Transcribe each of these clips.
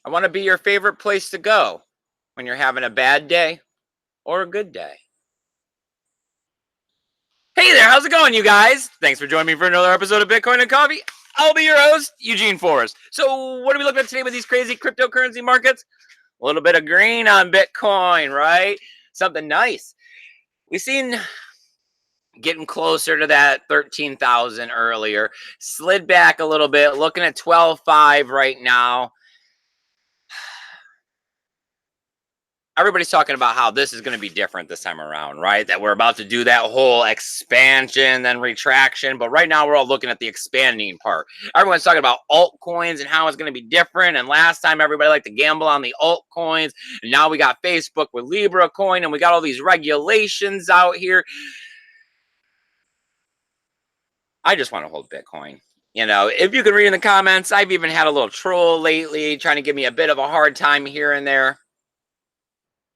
I want to be your favorite place to go when you're having a bad day or a good day. Hey there, how's it going, you guys? Thanks for joining me for another episode of Bitcoin and Coffee. I'll be your host, Eugene Forrest. So what are we looking at today with these crazy cryptocurrency markets? A little bit of green on Bitcoin, right? Something nice. We've seen getting closer to that 13,000 earlier. Slid back a little bit, looking at 12.5 right now. Everybody's talking about how this is going to be different this time around, right? That we're about to do that whole expansion, then retraction. But right now, we're all looking at the expanding part. Everyone's talking about altcoins and how it's going to be different. And last time, everybody liked to gamble on the altcoins. And now we got Facebook with Libra coin, and we got all these regulations out here. I just want to hold Bitcoin. You know, if you can read in the comments, I've even had a little troll lately trying to give me a bit of a hard time here and there.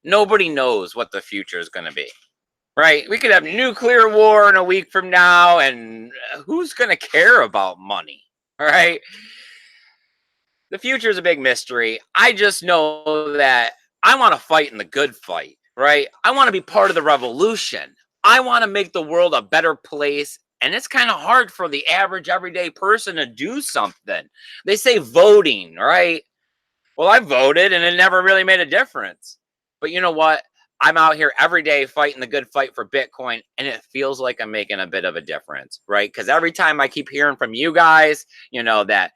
Nobody knows what the future is going to be, right? We could have nuclear war in a week from now, and who's going to care about money, right? The future is a big mystery. I just know that I want to fight in the good fight, right? I want to be part of the revolution. I want to make the world a better place. And it's kind of hard for the average everyday person to do something. They say voting, right? Well, I voted and it never really made a difference. But you know what? I'm out here every day fighting the good fight for Bitcoin, and it feels like I'm making a bit of a difference, right? Because every time I keep hearing from you guys, you know, that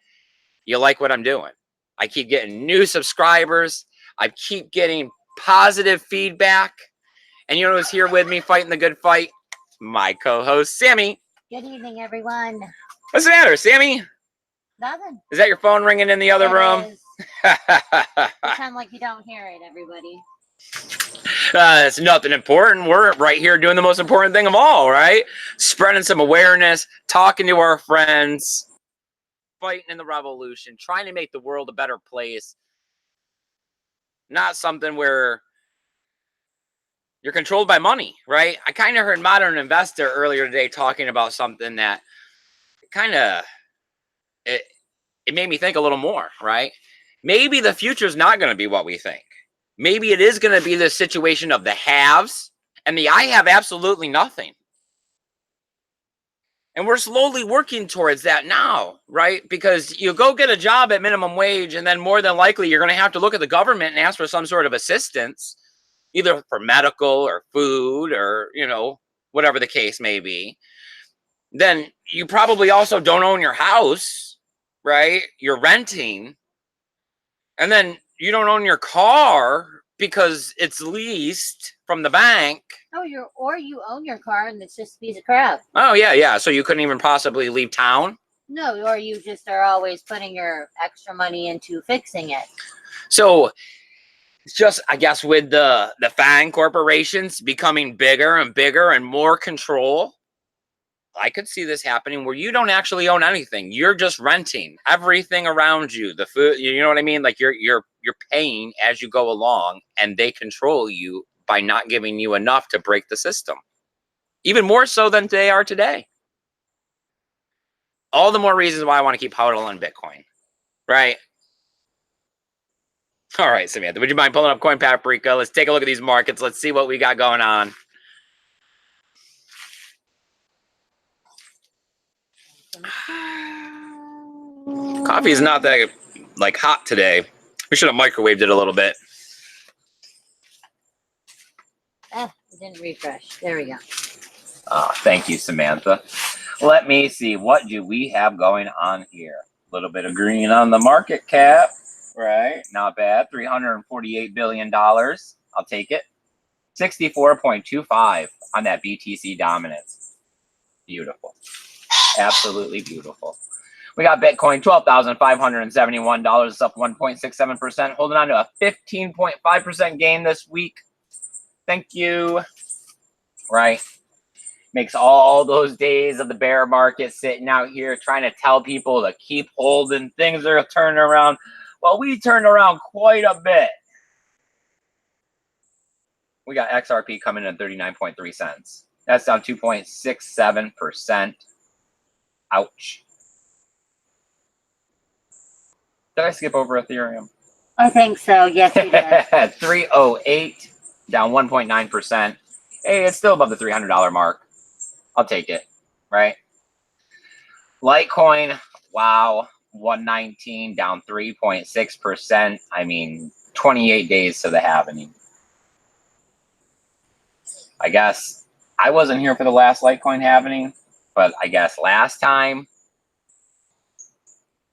you like what I'm doing. I keep getting new subscribers. I keep getting positive feedback. And you know who's here with me fighting the good fight? My co-host, Sammy. Good evening, everyone. What's the matter, Sammy? Nothing. Is that your phone ringing in the other room? Pretend like you don't hear it, everybody. It's nothing important. We're right here doing the most important thing of all, right? Spreading some awareness, talking to our friends, fighting in the revolution, trying to make the world a better place. Not something where you're controlled by money, right? I kind of heard Modern Investor earlier today talking about something that kind of, it made me think a little more, right? Maybe the future is not going to be what we think. Maybe it is going to be the situation of the haves and the I have absolutely nothing. And we're slowly working towards that now, right? Because you go get a job at minimum wage, and then more than likely you're going to have to look at the government and ask for some sort of assistance, either for medical or food or, you know, whatever the case may be. Then you probably also don't own your house, right? You're renting. And then you don't own your car because it's leased from the bank. Oh, you own your car and it's just a piece of crap. Oh, yeah. So you couldn't even possibly leave town? No, or you just are always putting your extra money into fixing it. So it's just, I guess, with the FAANG corporations becoming bigger and bigger and more control, I could see this happening where you don't actually own anything. You're just renting everything around you. The food, you know what I mean? Like you're paying as you go along, and they control you by not giving you enough to break the system. Even more so than they are today. All the more reasons why I want to keep hodling Bitcoin, right? All right, Samantha, would you mind pulling up Coin Paprika? Let's take a look at these markets. Let's see what we got going on. Coffee is not that hot today. We should have microwaved it a little bit. It didn't refresh. There we go. Oh, thank you, Samantha. Let me see. What do we have going on here? A little bit of green on the market cap. Right. Not bad. $348 billion. I'll take it. 64.25 on that BTC dominance. Beautiful. Absolutely beautiful. We got Bitcoin, $12,571. It's up 1.67%. Holding on to a 15.5% gain this week. Thank you. Right. Makes all those days of the bear market sitting out here trying to tell people to keep holding. Things are turning around. Well, we turned around quite a bit. We got XRP coming in at 39.3 cents. That's down 2.67%. Ouch. Did I skip over Ethereum? I think so. Yes, you did. 308, down 1.9%. Hey, it's still above the $300 mark. I'll take it, right? Litecoin, wow, 119, down 3.6%. I mean, 28 days to the halving. I guess I wasn't here for the last Litecoin halving, but I guess last time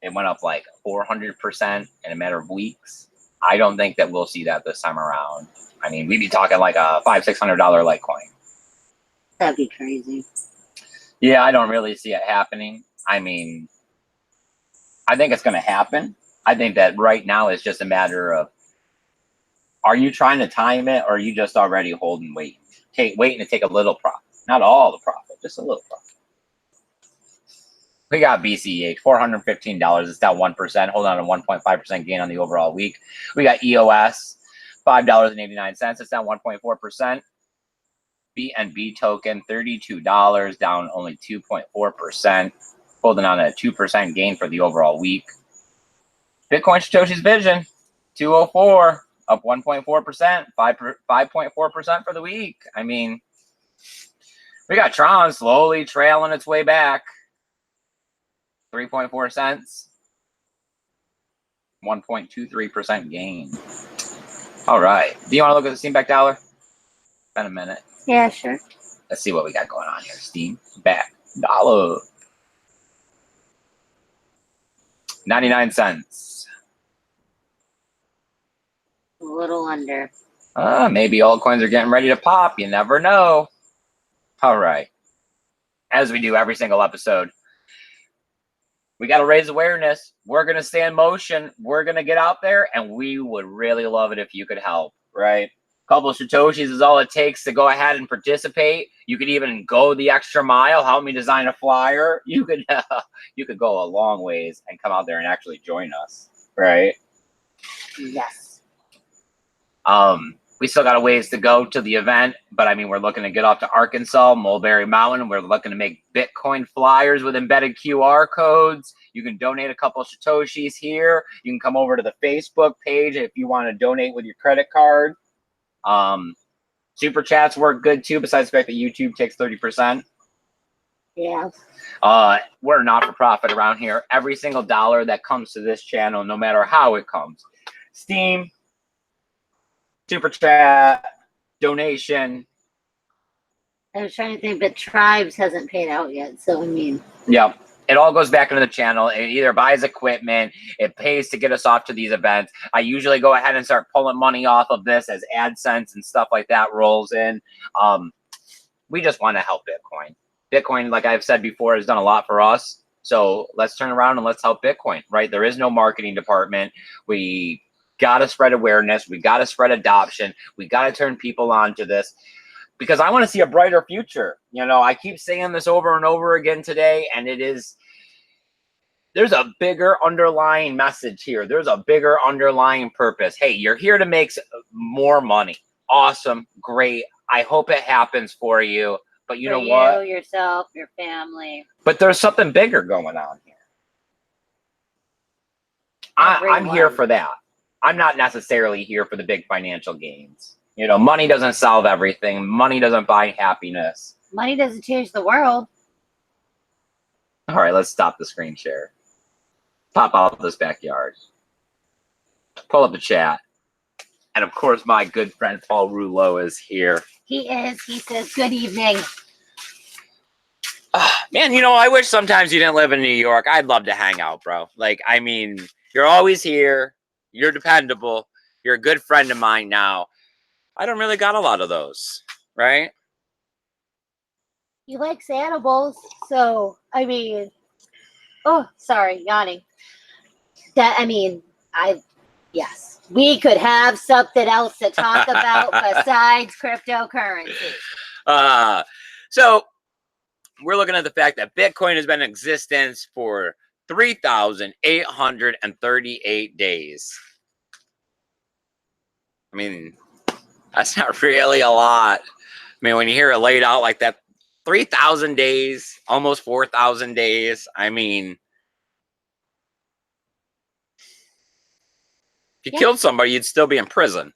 it went up like 400% in a matter of weeks. I don't think that we'll see that this time around. I mean, we'd be talking like a $500-600 Litecoin. That'd be crazy. Yeah, I don't really see it happening. I mean, I think it's going to happen. I think that right now it's just a matter of, are you trying to time it, or are you just already holding, waiting to take a little profit? Not all the profit, just a little profit. We got BCH, $415. It's down 1%, holding on a 1.5% gain on the overall week. We got EOS, $5.89. It's down 1.4%. BNB token, $32, down only 2.4%, holding on a 2% gain for the overall week. Bitcoin Satoshi's Vision, 204, up 1.4%, 5.4% for the week. I mean, we got Tron slowly trailing its way back. 3.4 cents, 1.23% gain. All right. Do you want to look at the Steam back dollar? Been a minute. Yeah, sure. Let's see what we got going on here. Steam back dollar. 99 cents. A little under. Maybe altcoins are getting ready to pop. You never know. All right. As we do every single episode, we got to raise awareness. We're going to stay in motion. We're going to get out there, and we would really love it if you could help, right? A couple of Satoshis is all it takes to go ahead and participate. You could even go the extra mile, help me design a flyer. You could go a long ways and come out there and actually join us, right? Yes. We still got a ways to go to the event, but I mean, we're looking to get off to Arkansas, Mulberry Mountain. We're looking to make Bitcoin flyers with embedded QR codes. You can donate a couple of Satoshis here. You can come over to the Facebook page if you want to donate with your credit card. Super chats work good too, besides the fact that YouTube takes 30%. Yeah. We're not for profit around here. Every single dollar that comes to this channel, no matter how it comes, Steam, super chat, donation. I was trying to think, but Tribes hasn't paid out yet. So, I mean. Yep. It all goes back into the channel. It either buys equipment, it pays to get us off to these events. I usually go ahead and start pulling money off of this as AdSense and stuff like that rolls in. We just want to help Bitcoin. Bitcoin, like I've said before, has done a lot for us. So let's turn around and let's help Bitcoin, right? There is no marketing department. We got to spread awareness. We got to spread adoption. We got to turn people on to this, because I want to see a brighter future. You know, I keep saying this over and over again today, and there's a bigger underlying message here. There's a bigger underlying purpose. Hey, you're here to make more money. Awesome. Great. I hope it happens for you. But you know what? You, yourself, your family. But there's something bigger going on here. I'm here for that. I'm not necessarily here for the big financial gains. You know, money doesn't solve everything. Money doesn't buy happiness. Money doesn't change the world. All right, let's stop the screen share. Pop out this backyard. Pull up the chat. And of course, my good friend Paul Rouleau is here. He is. He says, good evening. Man, you know, I wish sometimes you didn't live in New York. I'd love to hang out, bro. Like, I mean, you're always here. You're dependable. You're a good friend of mine now. I don't really got a lot of those, right? He likes animals, so, I mean, oh, sorry, yawning. Yes, we could have something else to talk about besides cryptocurrency. So we're looking at the fact that Bitcoin has been in existence for 3,838 days. I mean, that's not really a lot. I mean, when you hear it laid out like that, 3,000 days, almost 4,000 days. I mean, If you killed somebody, you'd still be in prison.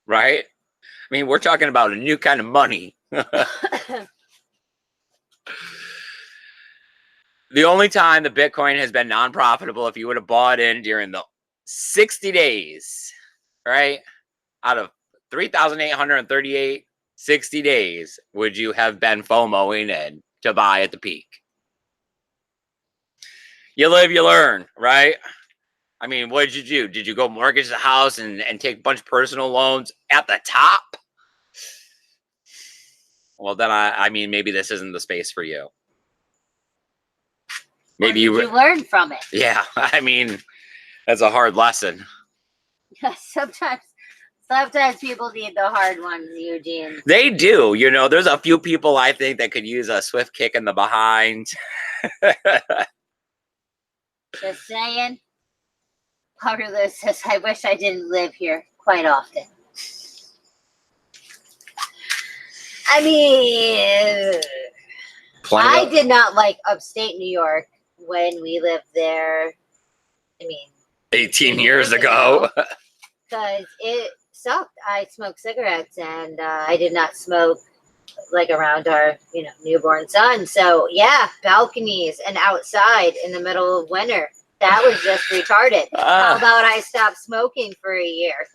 Right? I mean, we're talking about a new kind of money. The only time the Bitcoin has been non-profitable, if you would have bought in during the 60 days, right? Out of 3,838, 60 days, would you have been FOMOing in to buy at the peak? You live, you learn, right? I mean, what did you do? Did you go mortgage the house and take a bunch of personal loans at the top? Well, then I mean, maybe this isn't the space for you. Maybe you learn from it. Yeah, I mean, that's a hard lesson. Sometimes people need the hard ones, Eugene. They do. You know, there's a few people I think that could use a swift kick in the behind. Just saying. Waterloo says, I wish I didn't live here quite often. I mean, I did not like upstate New York when we lived there. I mean, 18 years ago. Because it sucked. I smoked cigarettes and I did not smoke like around our, newborn son. So yeah, balconies and outside in the middle of winter. That was just retarded. How about I stopped smoking for a year?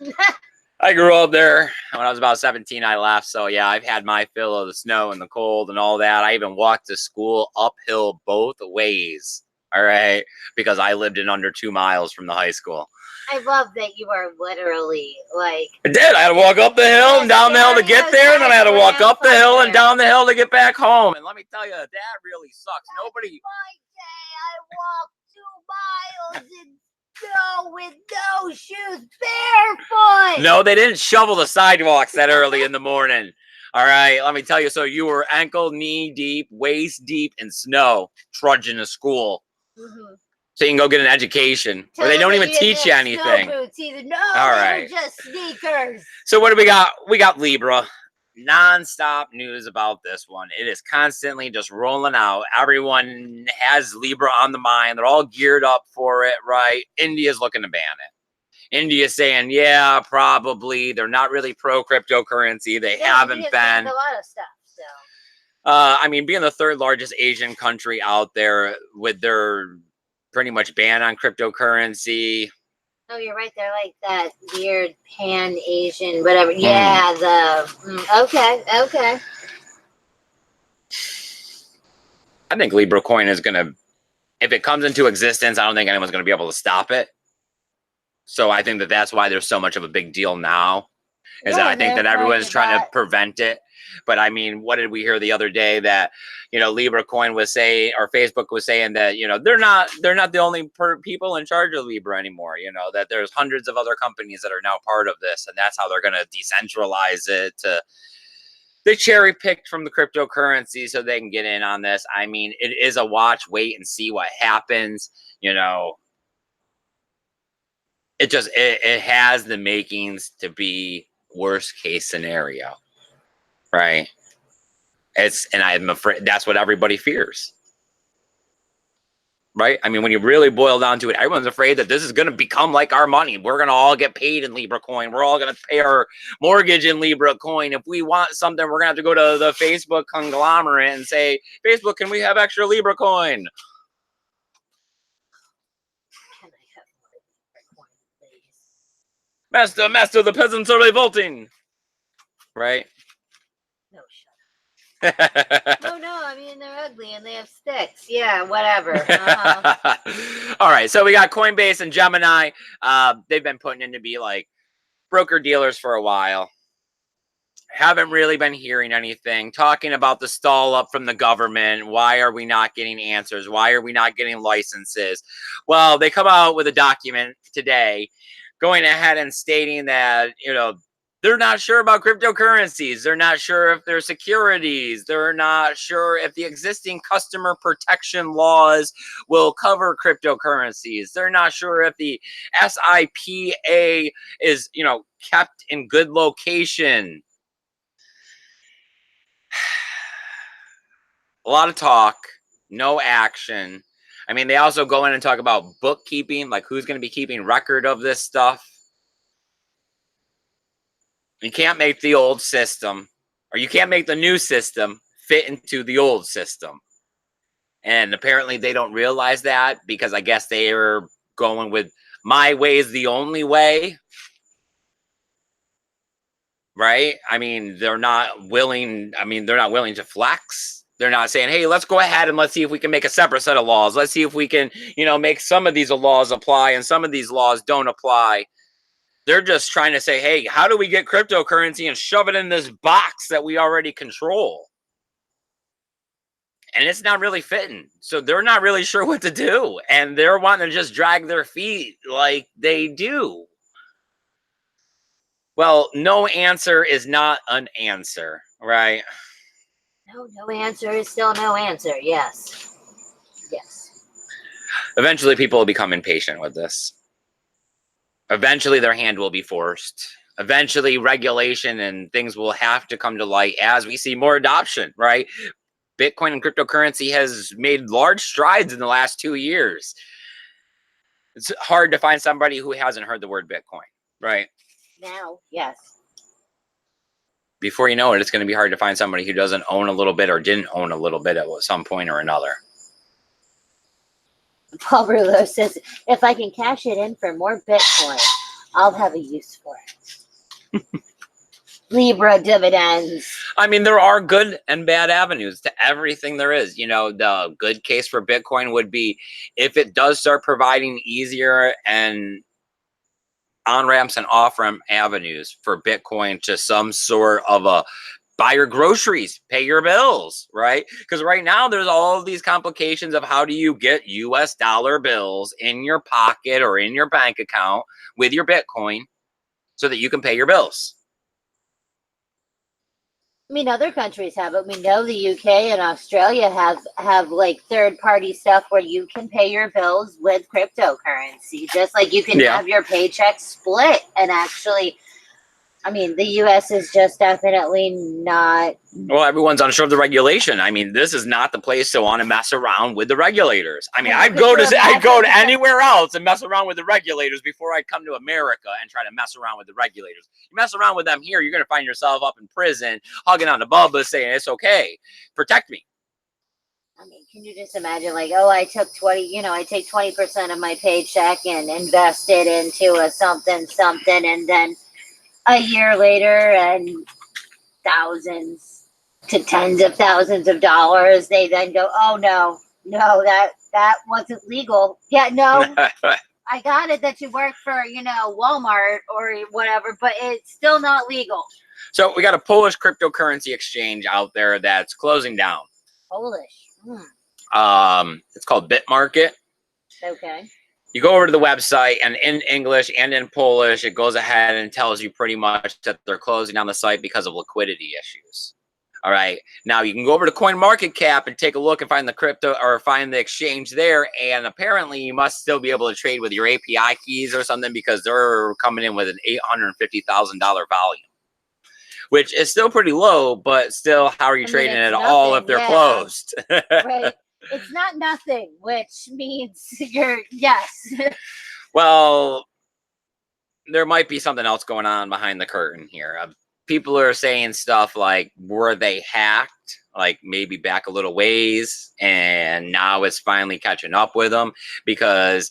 I grew up there. When I was about 17, I left. So yeah, I've had my fill of the snow and the cold and all that. I even walked to school uphill both ways. All right. Because I lived in under 2 miles from the high school. I love that you are literally like... I did. I had to walk up the hill and down the hill to get there. And then I had to walk up the hill and down the hill to get back home. And let me tell you, that really sucks. Nobody... My day, I walked 2 miles in snow with no shoes, barefoot. No, they didn't shovel the sidewalks that early in the morning. All right, let me tell you. So you were ankle, knee deep, waist deep in snow, trudging to school. Mm-hmm. So you can go get an education, or they don't even teach you anything. Snow boots either. No, all right, just sneakers. So what do we got? We got Libra. Non-stop news about this one. It is constantly just rolling out. Everyone has Libra on the mind. They're all geared up for it, right? India's looking to ban it. India's saying, yeah, probably. They're not really pro cryptocurrency. They haven't been. A lot of stuff. So. I mean, being the third largest Asian country out there with their pretty much ban on cryptocurrency. Oh, you're right. They're like that weird Pan-Asian, whatever. Yeah, okay. I think Libra coin is going to, if it comes into existence, I don't think anyone's going to be able to stop it. So I think that that's why there's so much of a big deal now, is that I think that everyone's trying to prevent it. But I mean, what did we hear the other day that, Libra coin was saying, or Facebook was saying that, they're not the only people in charge of Libra anymore, that there's hundreds of other companies that are now part of this. And that's how they're going to decentralize it. They cherry picked from the cryptocurrency so they can get in on this. I mean, it is a watch, wait and see what happens. It has the makings to be worst case scenario. Right. And I'm afraid that's what everybody fears. Right. I mean, when you really boil down to it, everyone's afraid that this is going to become like our money. We're going to all get paid in Libra coin. We're all going to pay our mortgage in Libra coin. If we want something, we're going to have to go to the Facebook conglomerate and say, Facebook, can we have extra Libra coin? Can I have more Libra coin, please? Master, the peasants are revolting. Right. No, shut up. No, I mean, they're ugly and they have sticks. Yeah, whatever. All right, so we got Coinbase and Gemini. They've been putting in to be like broker dealers for a while. Haven't really been hearing anything. Talking about the stall up from the government. Why are we not getting answers? Why are we not getting licenses? Well, they come out with a document today going ahead and stating that, they're not sure about cryptocurrencies. They're not sure if they're securities. They're not sure if the existing customer protection laws will cover cryptocurrencies. They're not sure if the SIPA is, kept in good location. A lot of talk, no action. I mean, they also go in and talk about bookkeeping, like who's going to be keeping record of this stuff. You can't make the old system, or you can't make the new system fit into the old system. And apparently they don't realize that, because I guess they are going with my way is the only way. Right? I mean, they're not willing to flex. They're not saying, hey, let's go ahead and let's see if we can make a separate set of laws. Let's see if we can, make some of these laws apply and some of these laws don't apply. They're just trying to say, hey, how do we get cryptocurrency and shove it in this box that we already control? And it's not really fitting. So they're not really sure what to do. And they're wanting to just drag their feet like they do. Well, no answer is not an answer, right? No answer is still no answer. Yes. Yes. Eventually, people will become impatient with this. Eventually, their hand will be forced. Eventually, regulation and things will have to come to light as we see more adoption, right? Bitcoin and cryptocurrency has made large strides in the last 2 years. It's hard to find somebody who hasn't heard the word Bitcoin, right? Now, yes. Before you know it, it's going to be hard to find somebody who doesn't own a little bit or didn't own a little bit at some point or another. Paul Rulo says, if I can cash it in for more Bitcoin, I'll have a use for it. Libra dividends. I mean, there are good and bad avenues to everything there is. The good case for Bitcoin would be if it does start providing easier and on-ramps and off-ramp avenues for Bitcoin to some sort of a buy your groceries, pay your bills, right? Because right now there's all of these complications of how do you get US dollar bills in your pocket or in your bank account with your Bitcoin so that you can pay your bills. I mean, other countries have it. We know the UK and Australia have like third-party stuff where you can pay your bills with cryptocurrency, just like you can have your paycheck split. And actually, I mean, the US is just definitely not. Well, everyone's unsure of the regulation. I mean, this is not the place to want to mess around with the regulators. I mean, I'd go to anywhere else and mess around with the regulators before I'd come to America and try to mess around with the regulators. You mess around with them here, you're going to find yourself up in prison, hugging on the Bubba, saying, it's okay. Protect me. I mean, can you just imagine, like, oh, I took 20% of my paycheck and invest it into a something, and then a year later, and thousands to tens of thousands of dollars, they then go, oh no, that wasn't legal. Yeah, no, I got it that you work for, Walmart or whatever, but it's still not legal. So we got a Polish cryptocurrency exchange out there that's closing down. Polish. It's called BitMarket. Okay. You go over to the website, and in English and in Polish, it goes ahead and tells you pretty much that they're closing down the site because of liquidity issues. All right. Now you can go over to CoinMarketCap and take a look and find the crypto or find the exchange there. And apparently you must still be able to trade with your API keys or something, because they're coming in with an $850,000 volume, which is still pretty low, but still, how are you trading at all if they're closed? Right. It's not nothing, which means yes. Well, there might be something else going on behind the curtain here. People are saying stuff like, were they hacked? Like maybe back a little ways, and now it's finally catching up with them. Because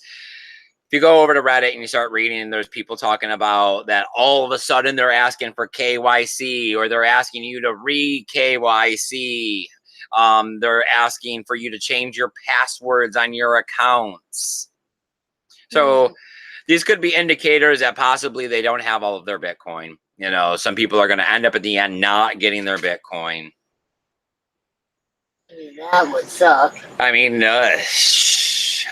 if you go over to Reddit and you start reading, there's people talking about that all of a sudden they're asking for KYC, or they're asking you to re-KYC. They're asking for you to change your passwords on your accounts. So these could be indicators that possibly they don't have all of their Bitcoin. Some people are going to end up at the end not getting their Bitcoin. That would suck. I mean, if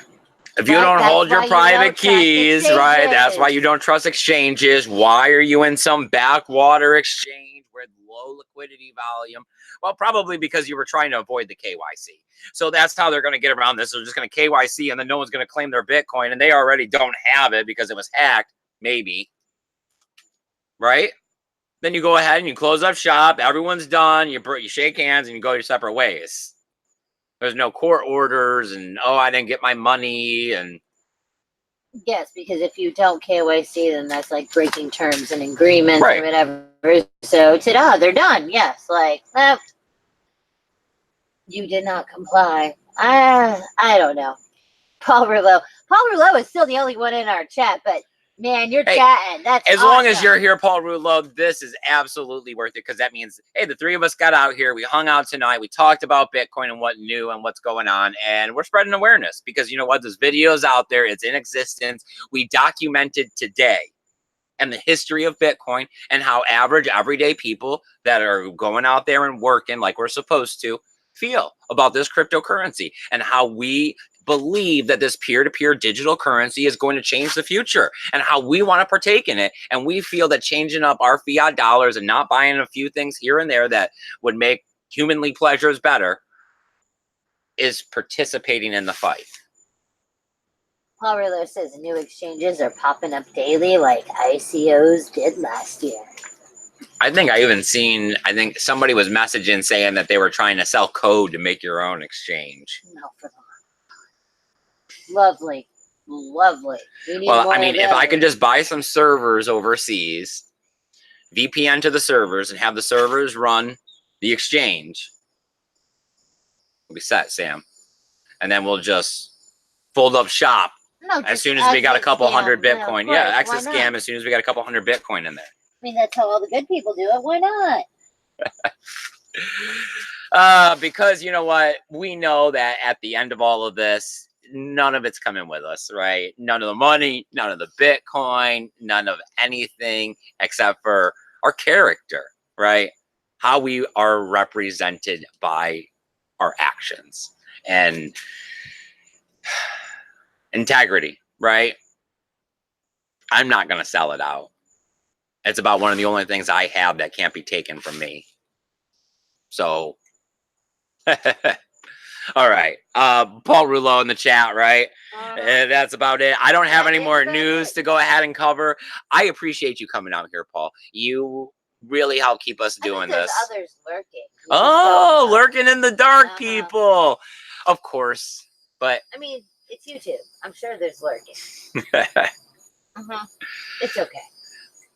you don't hold your private keys, right? That's why you don't trust exchanges. Why are you in some backwater exchange with low liquidity volume? Well, probably because you were trying to avoid the KYC. So that's how they're going to get around this. They're just going to KYC, and then no one's going to claim their Bitcoin, and they already don't have it because it was hacked, maybe. Right? Then you go ahead and you close up shop. Everyone's done. You shake hands and you go your separate ways. There's no court orders and, oh, I didn't get my money. And yes, because if you don't KYC, then that's like breaking terms and agreements Right. or whatever. So, ta-da, they're done. Yes, like, you did not comply. I don't know. Paul Rouleau is still the only one in our chat, but man, you're Hey, chatting. That's as awesome. long as you're here, Paul Rouleau, this is absolutely worth it, because that means, hey, the three of us got out here. We hung out tonight. We talked about Bitcoin and what new and what's going on, and we're spreading awareness because you know what? There's videos out there. It's in existence. We documented today and the history of Bitcoin and how average, everyday people that are going out there and working like we're supposed to feel about this cryptocurrency, and how we believe that this peer-to-peer digital currency is going to change the future, and how we want to partake in it. And we feel that changing up our fiat dollars and not buying a few things here and there that would make humanly pleasures better is participating in the fight. Paul Rouleau says new exchanges are popping up daily like ICOs did last year. I think somebody was messaging saying that they were trying to sell code to make your own exchange. No, for the lovely. Well, I mean, if I could just buy some servers overseas, VPN to the servers, and have the servers run the exchange, we'll be set, Sam. And then we'll just fold up shop as soon as we got a couple hundred Bitcoin. Yeah, exit scam as soon as we got a couple hundred Bitcoin in there. I mean, that's how all the good people do it. Why not? Because you know what? We know that at the end of all of this, none of it's coming with us, right? None of the money, none of the Bitcoin, none of anything except for our character, right? How we are represented by our actions and integrity, right? I'm not going to sell it out. It's about one of the only things I have that can't be taken from me. So, all right. Paul Rouleau in the chat, right? That's about it. I don't have any more news to go ahead and cover. I appreciate you coming out here, Paul. You really help keep us doing this. Others lurking. Oh, lurking in the dark, people. Of course. But I mean, it's YouTube. I'm sure there's lurking. It's okay.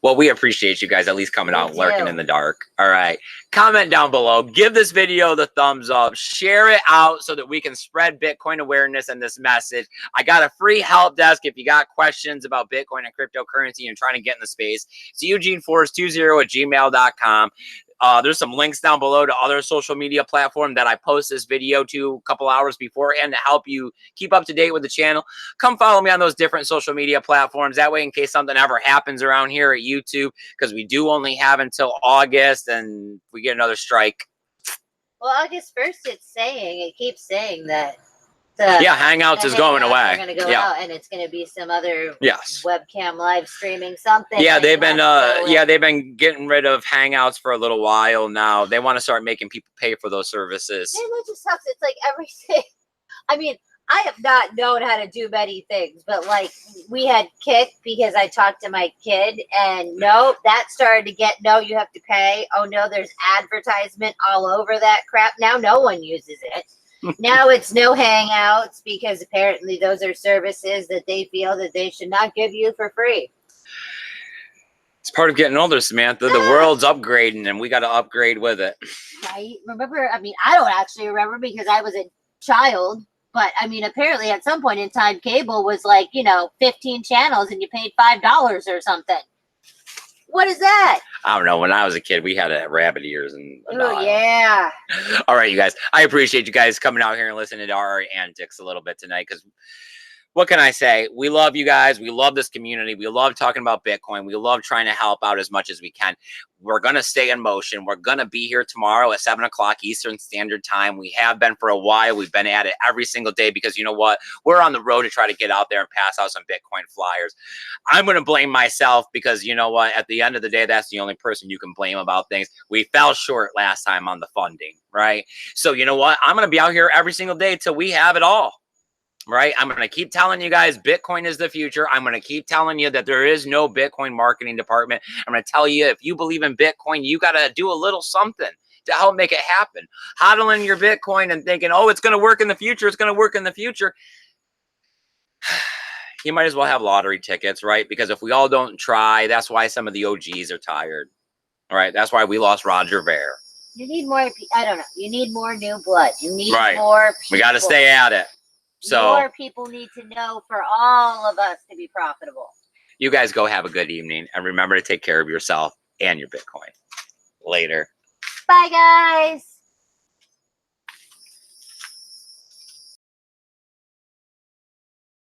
Well, we appreciate you guys at least coming out lurking in the dark. All right. Comment down below. Give this video the thumbs up. Share it out so that we can spread Bitcoin awareness and this message. I got a free help desk if you got questions about Bitcoin and cryptocurrency and trying to get in the space. It's eugeneforce20@gmail.com. There's some links down below to other social media platforms that I post this video to a couple hours beforehand to help you keep up to date with the channel. Come follow me on those different social media platforms. That way, in case something ever happens around here at YouTube, because we do only have until August and we get another strike. Well, August 1st, it keeps saying that. Hangouts is going away. They're going to go out, and it's going to be some other webcam live streaming something. Yeah, they've been getting rid of Hangouts for a little while now. They want to start making people pay for those services. Man, that just sucks. It's like everything. I mean, I have not known how to do many things, but like we had Kick because I talked to my kid, and no, that started to get you have to pay. Oh no, there's advertisement all over that crap. Now no one uses it. Now it's no Hangouts because apparently those are services that they feel that they should not give you for free. It's part of getting older, Samantha. The world's upgrading and we got to upgrade with it. Right? Remember, I mean, I don't actually remember because I was a child, but I mean, apparently at some point in time, cable was like, 15 channels and you paid $5 or something. What is that? I don't know. When I was a kid, we had rabbit ears and oh yeah. All right, you guys. I appreciate you guys coming out here and listening to our antics a little bit tonight, because what can I say? We love you guys. We love this community. We love talking about Bitcoin. We love trying to help out as much as we can. We're going to stay in motion. We're going to be here tomorrow at 7 o'clock Eastern Standard Time. We have been for a while. We've been at it every single day because you know what? We're on the road to try to get out there and pass out some Bitcoin flyers. I'm going to blame myself because you know what? At the end of the day, that's the only person you can blame about things. We fell short last time on the funding, right? So you know what? I'm going to be out here every single day till we have it all. Right? I'm going to keep telling you guys Bitcoin is the future. I'm going to keep telling you that there is no Bitcoin marketing department. I'm going to tell you if you believe in Bitcoin, you got to do a little something. to help make it happen. Hodling your Bitcoin and thinking, oh, it's going to work in the future. It's going to work in the future. You might as well have lottery tickets, right? Because if we all don't try, that's why some of the OGs are tired. All right. That's why we lost Roger Ver. You need more, I don't know. You need more new blood. You need Right. more people. We got to stay at it. So more people need to know for all of us to be profitable. You guys go have a good evening. And remember to take care of yourself and your Bitcoin. Later. Bye, guys.